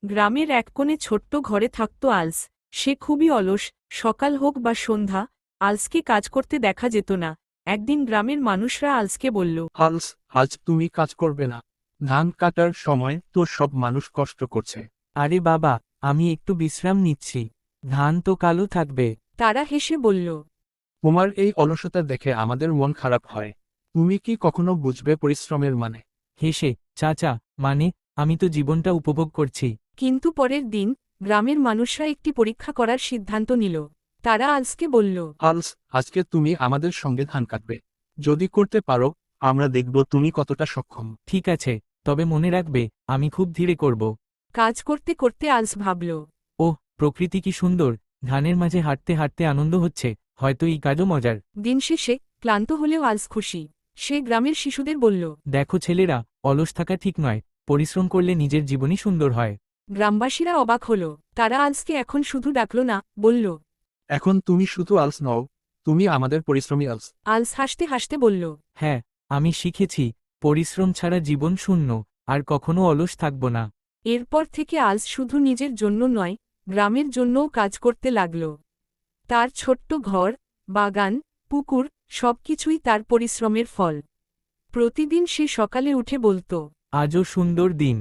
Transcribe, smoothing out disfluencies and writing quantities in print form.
গ্রামের এক কোণে ছোট্ট ঘরে থাকত আলস। সে খুবই অলস, সকাল হোক বা সন্ধ্যা আলসকে কাজ করতে দেখা যেত না। একদিন গ্রামের মানুষরা আলসকে বলল, হালস, আজ তুমি কাজ করবে না। ধান কাটার সময় তো সব মানুষ কষ্ট করছে। আরে বাবা, আমি একটু বিশ্রাম নিচ্ছি। ধান তো কালো থাকবে। তারা হেসে বলল, তোমার এই অলসতা দেখে আমাদের মন খারাপ হয়। তুমি কি কখনো বুঝবে পরিশ্রমের মানে? হেসে, চাচা, মানে, আমি তো জীবনটা উপভোগ করছি। কিন্তু পরের দিন গ্রামের মানুষরা একটি পরীক্ষা করার সিদ্ধান্ত নিল। তারা আলসকে বলল, হালস, আজকে তুমি আমাদের সঙ্গে ধান কাটবে। যদি করতে পারো, আমরা দেখব তুমি কতটা সক্ষম। ঠিক আছে, তবে মনে রাখবে, আমি খুব ধীরে করব। কাজ করতে করতে আলস ভাবল, ওহ, প্রকৃতি কি সুন্দর! ধানের মাঝে হাঁটতে হাঁটতে আনন্দ হচ্ছে, হয়তো এই কাজও মজার। দিন শেষে ক্লান্ত হলেও আলস খুশি। সে গ্রামের শিশুদের বলল, দেখো ছেলেরা, অলস থাকা ঠিক নয়, পরিশ্রম করলে নিজের জীবনই সুন্দর হয়। গ্রামবাসীরা অবাক হল। তারা আলসকে এখন শুধু ডাকল না, বলল, এখন তুমি শুধু আলস নও, তুমি আমাদের পরিশ্রমী আলস। আলস হাসতে হাসতে বলল, হ্যাঁ, আমি শিখেছি, পরিশ্রম ছাড়া জীবন শূন্য, আর কখনো অলস থাকব না। এরপর থেকে আলস শুধু নিজের জন্য নয়, গ্রামের জন্যও কাজ করতে লাগল। তার ছোট্ট ঘর, বাগান, পুকুর সবকিছুই তার পরিশ্রমের ফল। প্রতিদিন সে সকালে উঠে বলতো, আজও সুন্দর দিন।